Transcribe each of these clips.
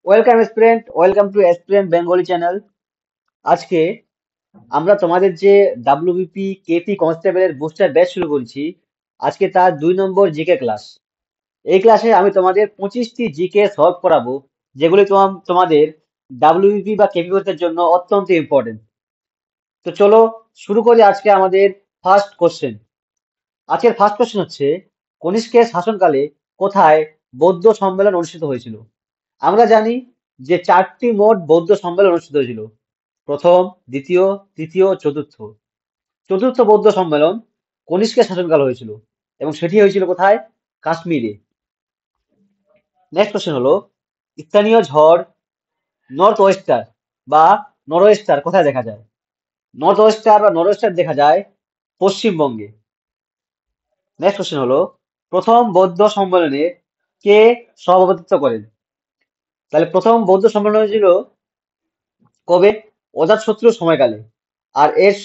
Welcome student, welcome to student Bengali channel. আজকে আমরা তোমাদের যে ডাব্লিউবিপি কেপি কনস্টেবলের বুস্টার ব্যাচ শুরু করেছি। আজকে তার 2 নম্বর জিকে ক্লাস। এই ক্লাসে আমি তোমাদের 25টি জিকে সলভ করাবো, যেগুলি তোমাদের ডাব্লিউবিপি বা কেপি পরীক্ষার জন্য অত্যন্ত ইম্পর্টেন্ট। তো চলো শুরু করি আজকে আমাদের ফার্স্ট কোশ্চেন। আজকের ফার্স্ট কোশ্চেন হচ্ছে, কনিষ্কের শাসনকালে কোথায় বৌদ্ধ সম্মেলন অনুষ্ঠিত হয়েছিল? আমরা জানি যে 4টি মোট বৌদ্ধ সম্মেলন অনুষ্ঠিত হয়েছিল: প্রথম, দ্বিতীয়, তৃতীয়, চতুর্থ। চতুর্থ বৌদ্ধ সম্মেলন কনিষ্কের শাসনকাল হয়েছিল এবং সেটি হয়েছিল কোথায়? কাশ্মীরে। নেক্সট কোশ্চেন হলো, স্থানীয় ঝড় নর্থ ওয়েস্টার বা নরওয়েস্টার কোথায় দেখা যায়? নর্থ ওয়েস্টার বা নরওয়েস্টার দেখা যায় পশ্চিমবঙ্গে। নেক্সট কোশ্চেন হলো, প্রথম বৌদ্ধ সম্মেলনে কে সভাপতিত্ব করেন? তাহলে প্রথম বৌদ্ধ সম্মেলন হয়েছিল কবে? অজাতশত্রুর সময়কালে। আর এর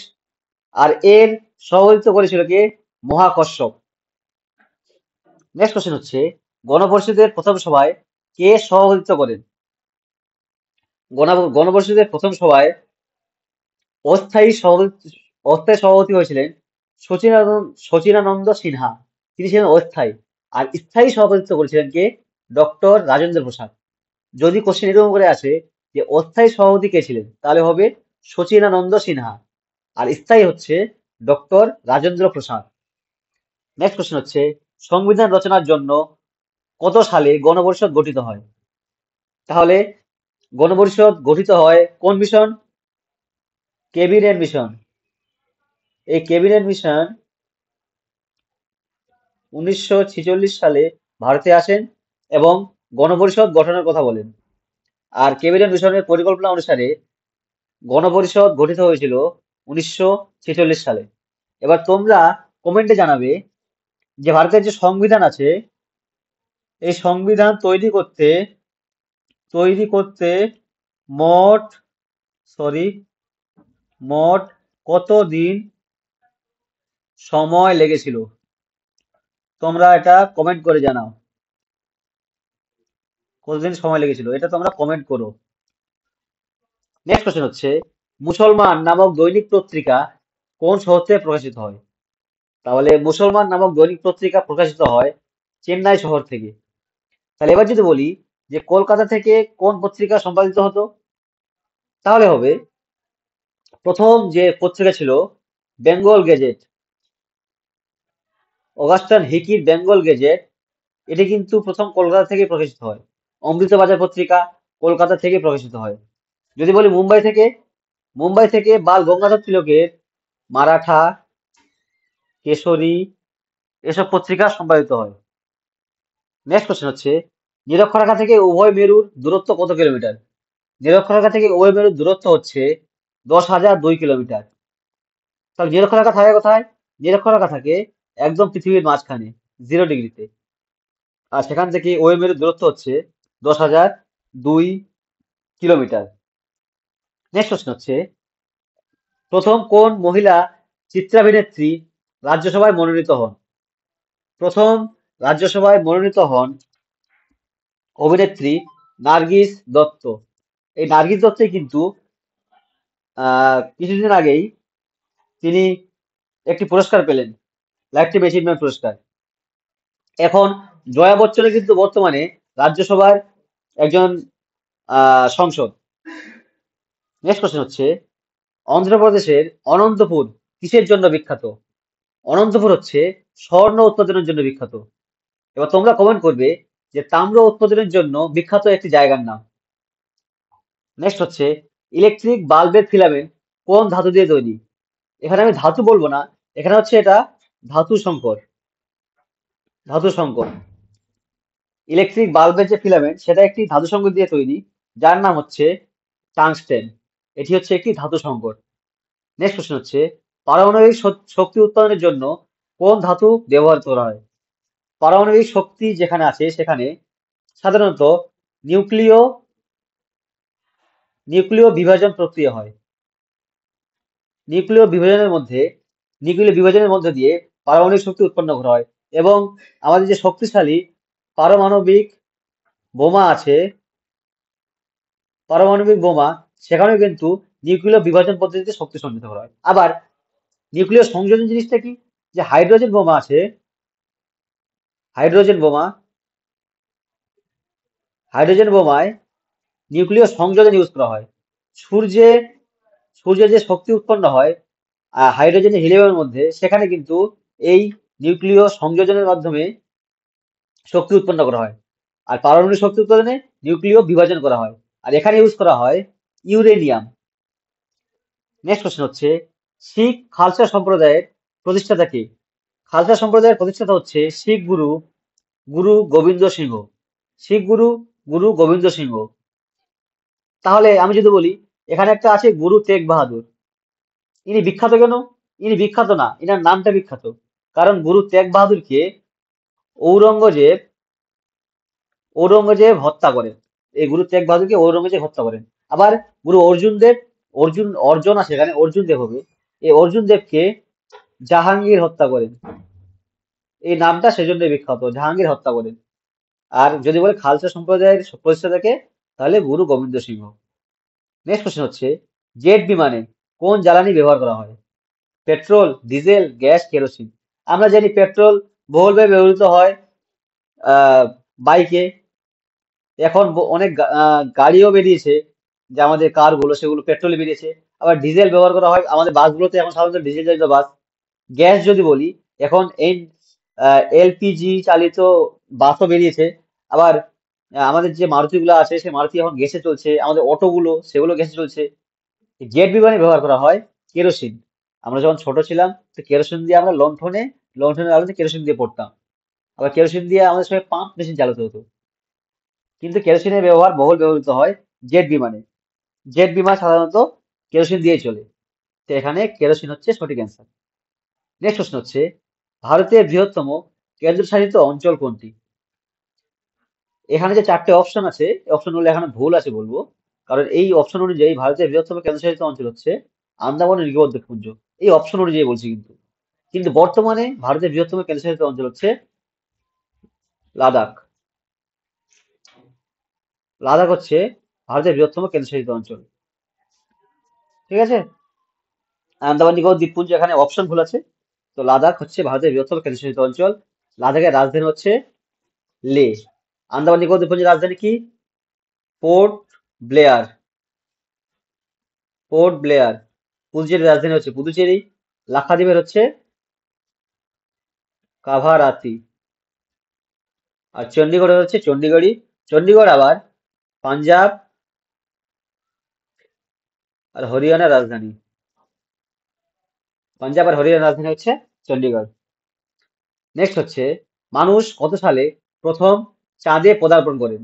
আর এর সভাপতিত্ব করেছিল কে? মহাকশ্যপ। নেক্সট কোশ্চেন হচ্ছে, গণপরিষদের প্রথম সভায় কে সভাপতিত্ব করেন? গণপরিষদের প্রথম সভায় অস্থায়ী সভাপতি হয়েছিলেন শচীনানন্দ সিনহা। তিনি ছিলেন অস্থায়ী। আর স্থায়ী সভাপতিত্ব করেছিলেন কে? ডক্টর রাজেন্দ্র প্রসাদ। যদি কোশ্চেন এরকম করে আসে যে অস্থায়ী সভাপতি কে ছিলেন, তাহলে হবে শচীনানন্দ সিনহা। আর স্থায়ী হচ্ছে doctor Rajendra Prasad. Next question হচ্ছে, সংবিধান রচনার জন্য কত সালে গণপরিষদ গঠিত হয়? তাহলে গণপরিষদ গঠিত হয় কোন মিশন? Cabinet mission. এই ক্যাবিনেট মিশন 1946 সালে ভারতে আসেন এবং গণপরিষদ গঠনের কথা বলেন। আর ক্যাবিনেট মিশনের পরিকল্পনা অনুসারে গণপরিষদ গঠিত হয়েছিল 1946 সালে। এবার তোমরা কমেন্টে জানাবে যে ভারতের যে সংবিধান আছে, এই সংবিধান তৈরি করতে মোট সরি মোট কত দিন সময় লেগেছিল? তোমরা এটা কমেন্ট করে জানাও, কতদিন সময় লেগেছিল, এটা তোমরা কমেন্ট করো। নেক্সট কোশ্চেন হচ্ছে, মুসলমান নামক দৈনিক পত্রিকা কোন শহর থেকে প্রকাশিত হয়? তাহলে মুসলমান নামক দৈনিক পত্রিকা প্রকাশিত হয় চেন্নাই শহর থেকে। তাহলে এবার যদি বলি যে কলকাতা থেকে কোন পত্রিকা সম্পাদিত হতো, তাহলে হবে প্রথম যে পত্রিকা ছিল বেঙ্গল গেজেট, অগাস্টান হিকির বেঙ্গল গেজেট। এটি কিন্তু প্রথম কলকাতা থেকে প্রকাশিত হয়। অমৃতবাজার পত্রিকা কলকাতা থেকে প্রকাশিত হয়। যদি বলি মুম্বাই থেকে বাল গঙ্গাধর তিলকের মারাঠা, কেশরী এসব পত্রিকা সম্পাদিত হয়। নেক্সট কোশ্চেন হচ্ছে, নিরক্ষরেখা থেকে উভয় মেরুর দূরত্ব কত কিলোমিটার? নিরক্ষরেখা থেকে উভয় মেরুর দূরত্ব হচ্ছে 10,002 কিলোমিটার। তাহলে নিরক্ষরেখা থাকে কোথায়? নিরক্ষরেখা থাকে একদম পৃথিবীর মাঝখানে, 0 ডিগ্রিতে। আর সেখান থেকে ওই মেরুর দূরত্ব হচ্ছে 10,002 কিলোমিটার। নেক্সট কোশ্চেন হচ্ছে, প্রথম কোন মহিলা চিত্রাভিনেত্রী রাজ্যসভায় মনোনীত হন? প্রথম রাজ্যসভায় মনোনীত হন অভিনেত্রী নার্গিস দত্ত। এই নার্গিস দত্তই কিন্তু কিছুদিন আগেই তিনি একটি পুরস্কার পেলেন, লাইফ টাইম অ্যাচিভমেন্ট পুরস্কার। এখন জয়া বচ্চনও কিন্তু বর্তমানে রাজ্যসভার একজন সংসদ। নেক্সট কোশ্চেন হচ্ছে, অন্ধ্রপ্রদেশের অনন্তপুর কিসের জন্য বিখ্যাত? অনন্তপুর হচ্ছে স্বর্ণ উৎপাদনের জন্য বিখ্যাত। এবার তোমরা কমেন্ট করবে যে তাম্র উৎপাদনের জন্য বিখ্যাত একটি জায়গার নাম। নেক্সট হচ্ছে, ইলেকট্রিক বাল্বের ফিলামেন্ট কোন ধাতু দিয়ে তৈরি? এখানে আমি ধাতু বলবো না, এখানে হচ্ছে এটা ধাতু সংকর। ধাতু সংকর। ইলেকট্রিক বাল্বের যে ফিলামেন্ট সেটা একটি ধাতু সংকর দিয়ে তৈরি, যার নাম হচ্ছে টাংস্টেন। এটি হচ্ছে একটি ধাতু সংকর। নেক্সট কোশ্চেন হচ্ছে, পারমাণবিক শক্তি উৎপাদনের জন্য কোন ধাতু ব্যবহার করা হয়? পারমাণবিক শক্তি যেখানে আছে সেখানে সাধারণত নিউক্লিয় নিউক্লিয় বিভাজন প্রক্রিয়া হয়। নিউক্লিয় বিভাজনের মধ্যে নিউক্লিয় বিভাজনের মধ্যে দিয়ে পারমাণবিক শক্তি উৎপন্ন করা হয়। এবং আমাদের যে শক্তিশালী পারমাণবিক বোমা আছে, পারমাণবিক বোমা, সেখানেও কিন্তু নিউক্লিয় বিভাজন পদ্ধতিতে শক্তি সঞ্চিত করা হয়। আবার নিউক্লিয় সংযোজন জিনিসটা কি, যে হাইড্রোজেন বোমা আছে, হাইড্রোজেন বোমা, হাইড্রোজেন বোমায় নিউক্লিয় সংযোজন ইউজ করা হয়। সূর্যে সূর্যে যে শক্তি উৎপন্ন হয় হাইড্রোজেন হিলিয়ামের মধ্যে, সেখানে কিন্তু এই নিউক্লিয় সংযোজনের মাধ্যমে শক্তি উৎপন্ন করা হয়। আর পারমাণবিক শক্তি উৎপাদনে নিউক্লিয় বিভাজন করা হয়। আর এখানে ইউজ করা হয় ইউরেনিয়াম। নেক্সট কোশ্চেন হচ্ছে, শিখ খালসা সম্প্রদায়ের প্রতিষ্ঠাতা কে? খালসা সম্প্রদায়ের প্রতিষ্ঠাতা হচ্ছে শিখ গুরু, গুরু গোবিন্দ সিংহ। শিখ গুরু, গুরু গোবিন্দ সিংহ। তাহলে আমি যদি বলি, এখানে একটা আছে গুরু তেগ বাহাদুর। ইনি বিখ্যাত কেন? ইনি বিখ্যাত না, ইনার নামটা বিখ্যাত। কারণ গুরু তেগ বাহাদুরকে ঔরঙ্গজেব ঔরঙ্গজেব হত্যা করেন। এই গুরু তেগ বাহাদুরকে ঔরঙ্গজেব হত্যা করেন। আবার গুরু অর্জুন দেব, অর্জন আছে এখানে, অর্জুন দেব হবে। এই অর্জুন দেবকে জাহাঙ্গীর হত্যা করেন। এই নামটা সেজন্য বিখ্যাত, জাহাঙ্গীর হত্যা করেন। আর যদি বলে খালসা সম্প্রদায়ের প্রতিষ্ঠাতাকে, তাহলে গুরু গোবিন্দ সিংহ। নেক্সট কোশ্চেন হচ্ছে, জেট বিমানে কোন জ্বালানি ব্যবহার করা হয়? Petrol, diesel, gas, kerosene. আমরা জানি পেট্রোল বহুলভাবে ব্যবহৃত হয় বাইকে। এখন অনেক গাড়িও বেরিয়েছে, যে আমাদের কার গুলো, সেগুলো পেট্রোলে বেরিয়েছে। আবার ডিজেল ব্যবহার করা হয় আমাদের বাসগুলোতে, এখন সাধারণত ডিজেল চালিত বাস। গ্যাস যদি বলি, এখন এই এলপিজি চালিত বাসও বেরিয়েছে। আবার আমাদের যে মারুতি গুলো আছে, সেই মারুতি এখন গ্যাসে চলছে। আমাদের অটো গুলো, সেগুলো গ্যাসে চলছে। জেট বিমানে ব্যবহার করা হয় কেরোসিন। আমরা যখন ছোট ছিলাম, তো কেরোসিন দিয়ে আমরা লণ্ঠনের আলোতে কেরোসিন দিয়ে পড়তাম। আবার কেরোসিন দিয়ে আমাদের সময় পাম্প মেশিন চালাতে হতো। কিন্তু কেরোসিনের ব্যবহার বহুল ব্যবহৃত হয় জেট বিমানে। জেট বিমান সাধারণত কেরোসিন দিয়ে চলে। তো এখানে কেরোসিন হচ্ছে সঠিক অ্যান্সার। নেক্সট প্রশ্ন হচ্ছে, ভারতের বৃহত্তম কেন্দ্রশাসিত অঞ্চল কোনটি? এখানে যে চারটে অপশন আছে, অপশনগুলো এখানে ভুল আছে বলবো। কারণ এই অপশন অনুযায়ী ভারতের বৃহত্তম কেন্দ্রশাসিত অঞ্চল হচ্ছে আন্দামান ও নিকোবর দ্বীপপুঞ্জ। এই অপশন অনুযায়ী বলছি কিন্তু। কিন্তু বর্তমানে ভারতের বৃহত্তম কেন্দ্রশাসিত অঞ্চল হচ্ছে লাদাখ। লাদাখ হচ্ছে ভারতের বৃহত্তম কেন্দ্রশাসিত অঞ্চল। ঠিক আছে? আন্দামান নিকোবর দ্বীপপুঞ্জ এখানে অপশন ভুল আছে। তো লাদাখ হচ্ছে ভারতের বৃহত্তম কেন্দ্রশাসিত অঞ্চল। লাদাখের রাজধানী হচ্ছে লে। আন্দামান নিকোবর দ্বীপপুঞ্জের রাজধানী কি? পোর্ট ব্লেয়ার। পোর্ট ব্লেয়ার। পুদুচেরির রাজধানী হচ্ছে পুদুচেরি। লাক্ষাদ্বীপের হচ্ছে কাভারাতি। আর চণ্ডীগড়ের হচ্ছে চণ্ডীগড়ি। চণ্ডীগড় আবার পাঞ্জাব আর হরিয়ানার রাজধানী। পাঞ্জাব আর হরিয়ানার রাজধানী হচ্ছে চণ্ডীগড়। নেক্সট হচ্ছে, মানুষ কত সালে প্রথম চাঁদে পদার্পণ করেন?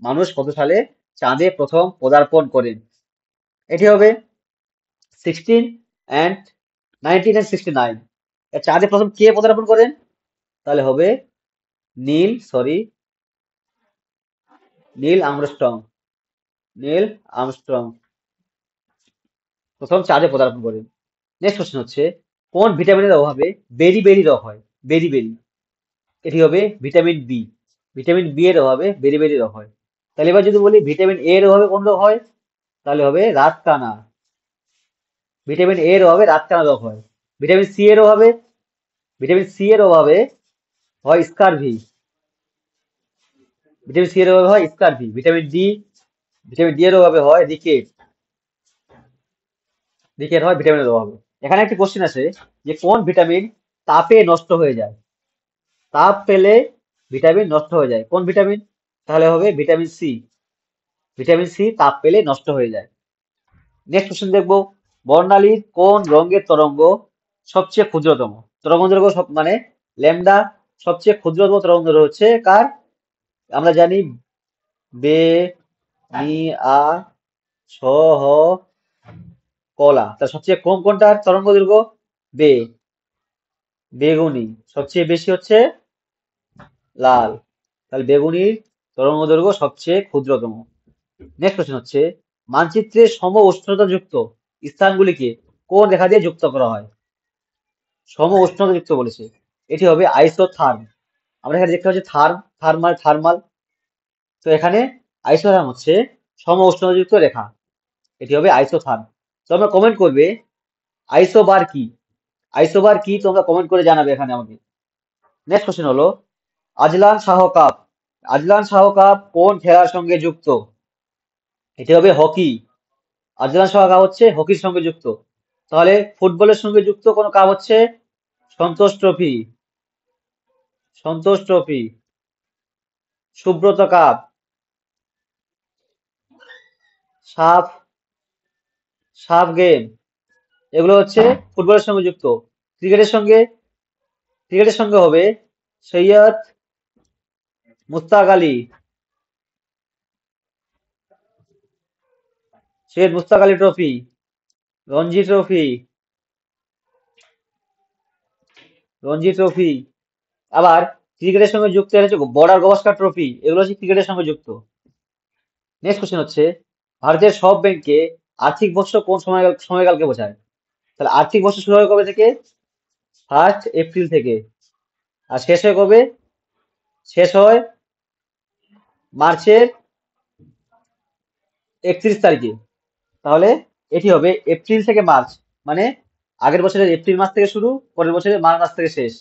মানুষ কত সালে চাঁদে প্রথম পদার্পণ করেন? এটি হবে 1969। চাঁদে প্রথম কে পদার্পণ করেন? তাহলে হবে নীল আর্মস্ট্রং। নীল আর্মস্ট্রং প্রথম চাঁদে পদার্পণ করেন। নেক্সট কোশ্চেন হচ্ছে, কোন ভিটামিনের অভাবে বেরি বেরি রোগ হয়? বেরি বেরি। এটি হবে ভিটামিন বি। ভিটামিন বি এর অভাবে বেরি বেরি রোগ হয়। তাহলে এবার যদি বলি ভিটামিন এ এর অভাবে কোন রোগ হয়, তাহলে হবে রাতকানা। ভিটামিন এ এর অভাবে রাতকানা রোগ হয়। ভিটামিন সি এর অভাবে, ভিটামিন সি এর অভাবে হয় স্কারভি। ভিটামিন সি এর অভাবে হয় স্কারভি। ভিটামিন ডি এর অভাবে হয় রিকেট। রিকেট হয় ভিটামিনের অভাবে। এখানে একটি কোশ্চেন আছে, যে কোন ভিটামিন তাপে নষ্ট হয়ে যায়? তাপ পেলে ভিটামিন নষ্ট হয়ে যায়, কোন ভিটামিন? তাহলে হবে ভিটামিন সি। ভিটামিন সি তাপ পেলে নষ্ট হয়ে যায়। নেক্সট কোশ্চেন দেখবো, বর্ণালীর কোন রঙের তরঙ্গ সবচেয়ে ক্ষুদ্রতম? তরঙ্গ দৈর্ঘ্য মানে ল্যামডা, সবচেয়ে ক্ষুদ্রতম তরঙ্গ দৈর্ঘ্য হচ্ছে কার? আমরা জানি বে, নি, আ, ছ, হ, কলা। তার সবচেয়ে কম কোনটার তরঙ্গ দৈর্ঘ্য? বে। বেগুনি। সবচেয়ে বেশি হচ্ছে লাল। তাহলে বেগুনির তরঙ্গ দৈর্ঘ্য সবচেয়ে ক্ষুদ্রতম। নেক্সট কোশ্চেন হচ্ছে, মানচিত্রে সম উষ্ণতা যুক্ত স্থানগুলিকে কোন রেখা দিয়ে যুক্ত করা হয়? সম উষ্ণতা যুক্ত বলেছে, এটি হবে আইসোথার্ম। আমরা এখানে দেখতে পাচ্ছি থার্মাল। তো এখানে আইসোথার্ম হচ্ছে সম উষ্ণতাযুক্ত রেখা, এটি হবে আইসোথার্ম। তোমরা কমেন্ট করবে আইসোবার কি, আইসোবার কি তোমরা কমেন্ট করে জানাবে এখানে আমাকে। নেক্সট কোশ্চেন হলো আজলান শাহ কাপ, আজলান শাহ কাপ কোন খেলার সঙ্গে যুক্ত, এটি হবে হকি। আজলান শাহ কাপ হচ্ছে হকির সঙ্গে যুক্ত। তাহলে ফুটবলের সঙ্গে যুক্ত কোন কাপ হচ্ছে সন্তোষ ট্রফি, সন্তোষ ট্রফি, সুব্রত কাপ, সাফ, সাফ গেম, এগুলো হচ্ছে ফুটবলের সঙ্গে যুক্ত। ক্রিকেটের সঙ্গে, ক্রিকেটের সঙ্গে হবে Syed Mushtaq Ali, Syed Mushtaq Ali trophy, Ranji trophy, Ranji trophy. আবার ক্রিকেটের সঙ্গে যুক্ত হচ্ছে বর্ডার গভাস্কার ট্রফি, এগুলো হচ্ছে ক্রিকেটের সঙ্গে যুক্ত। নেক্সট কোশ্চেন হচ্ছে ভারতের সব ব্যাংকে আর্থিক বর্ষ কোন সময়কালকে বোঝায়। তাহলে আর্থিক বর্ষ শুরু হয় কবে থেকে, 1 এপ্রিল থেকে, আর শেষ হয় কবে, শেষ হয় মার্চের 31 তারিখে। তাহলে এটি হবে এপ্রিল থেকে মার্চ, মানে আগের বছরের এপ্রিল মাস থেকে শুরু, পরের বছরের মার্চ মাস থেকে শেষ।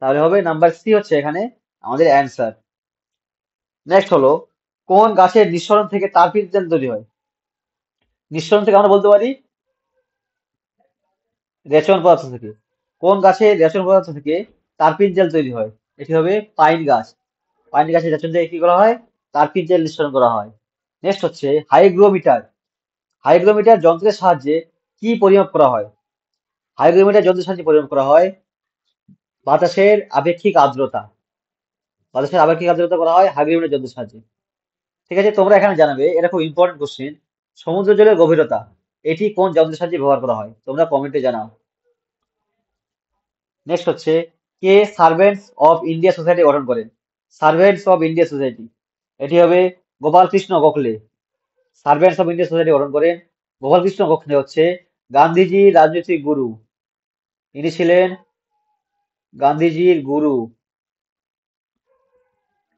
তাহলে হবে নাম্বার সি হচ্ছে এখানে আমাদের অ্যান্সার। নেক্সট হলো কোন গাছের নিঃসরণ থেকে তারপিল তেল তৈরি হয়। নিঃসরণ থেকে আমরা বলতে পারি রেচন পদার্থ থেকে। কোন গাছের রেচন পদার্থ থেকে তারপিল তেল তৈরি হয়, এটি হবে পাইন গাছ। পাইন গাছের রেচন থেকে কি করা হয়, তারপিল তেল নিঃসরণ করা হয়। নেক্সট হচ্ছে হাইগ্রোমিটার, হাইগ্রোমিটার যন্ত্রের সাহায্যে কি পরিমাপ করা হয়। হাইগ্রোমিটার যন্ত্রের সাহায্যে পরিমাপ করা হয় বাতাসের আপেক্ষিক আর্দ্রতা, বাতাসের আপেক্ষিক আর্দ্রতা করা হয় হাইগ্রোমিটার যন্ত্রের সাহায্যে। ঠিক আছে, তোমরা এখানে জানাবে, এটা খুব ইম্পর্টেন্ট কোশ্চেন, সমুদ্র জলের গভীরতা এটি কোন যন্ত্রের সাহায্যে ব্যবহার করা হয়, তোমরা কমেন্টে জানাও। নেক্সট হচ্ছে কে সার্ভেন্টস অফ ইন্ডিয়া সোসাইটি গঠন করেন। সার্ভেন্টস অফ ইন্ডিয়া সোসাইটি, এটি হবে Gopal Krishna Gokhale. Servants of India society গঠন করেন গোপাল কৃষ্ণ গোখলে, হচ্ছে গান্ধীজির রাজনৈতিক গুরু, ইনি ছিলেন গান্ধীজির গুরু।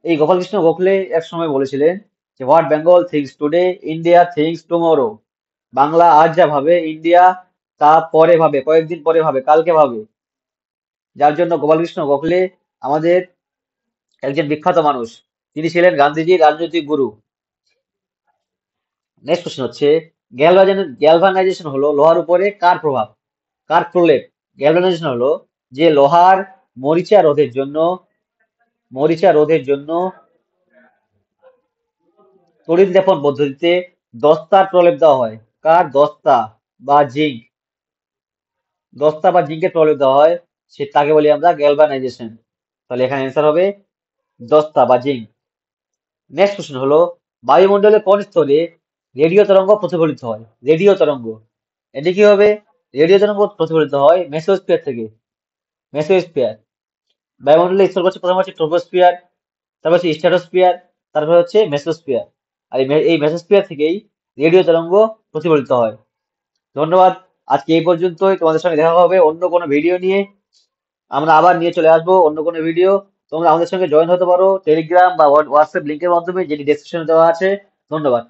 এই গোপাল কৃষ্ণ গোখলে এক সময় বলেছিলেন যে what Bengal things today India things tomorrow, Bangla আজ যা ভাবে ইন্ডিয়া তা পরে ভাবে, কয়েকদিন পরে ভাবে, কালকে ভাবে। যার জন্য গোপাল কৃষ্ণ গোখলে আমাদের একজন বিখ্যাত মানুষ, তিনি ছিলেন গান্ধীজির রাজনৈতিক গুরু। নেক্সট কোশ্চেন হচ্ছে গ্যালভানাইজেশন হলো লোহার উপরে কার প্রভাব, কার প্রলেপ। গ্যালভানাইজেশন হলো যে লোহার মরিচা রোধের জন্য, মরিচা রোধের জন্য তড়িৎ লেপন পদ্ধতিতে দস্তার প্রলেপ দেওয়া হয়। কার, দস্তা বা জিঙ্ক, দস্তা বা জিঙ্কের প্রলেপ দেওয়া হয়, সে তাকে বলি আমরা গ্যালভানাইজেশন। তাহলে এখানে অ্যান্সার হবে দস্তা বা জিঙ্ক। নেক্সট কোশ্চেন হলো বায়ুমণ্ডলের কোন স্তরে রেডিও তরঙ্গ প্রতিফলিত হয়। রেডিও তরঙ্গ, এটি কি হবে, রেডিও তরঙ্গ প্রতিফলিত হয় মেসোস্ফিয়ার থেকে, মেসোস্ফিয়ার। বায়ুমণ্ডলের স্তর হচ্ছে প্রথম হচ্ছে ট্রোপোস্ফিয়ার, তারপর হচ্ছে স্ট্র্যাটোস্ফিয়ার, তারপর হচ্ছে মেসোস্ফিয়ার। আর এই মেসোস্ফিয়ার থেকেই রেডিও তরঙ্গ প্রতিফলিত হয়। ধন্যবাদ, আজকে এই পর্যন্তই। তোমাদের সঙ্গে দেখা হবে অন্য কোনো ভিডিও নিয়ে, আমরা আবার নিয়ে চলে আসবো অন্য কোনো ভিডিও। তোমরা আমাদের সঙ্গে জয়েন হতে পারো টেলিগ্রাম বা হোয়াটসঅ্যাপ লিংকের মাধ্যমে, যেটি ডেসক্রিপশনে দেওয়া আছে। ধন্যবাদ।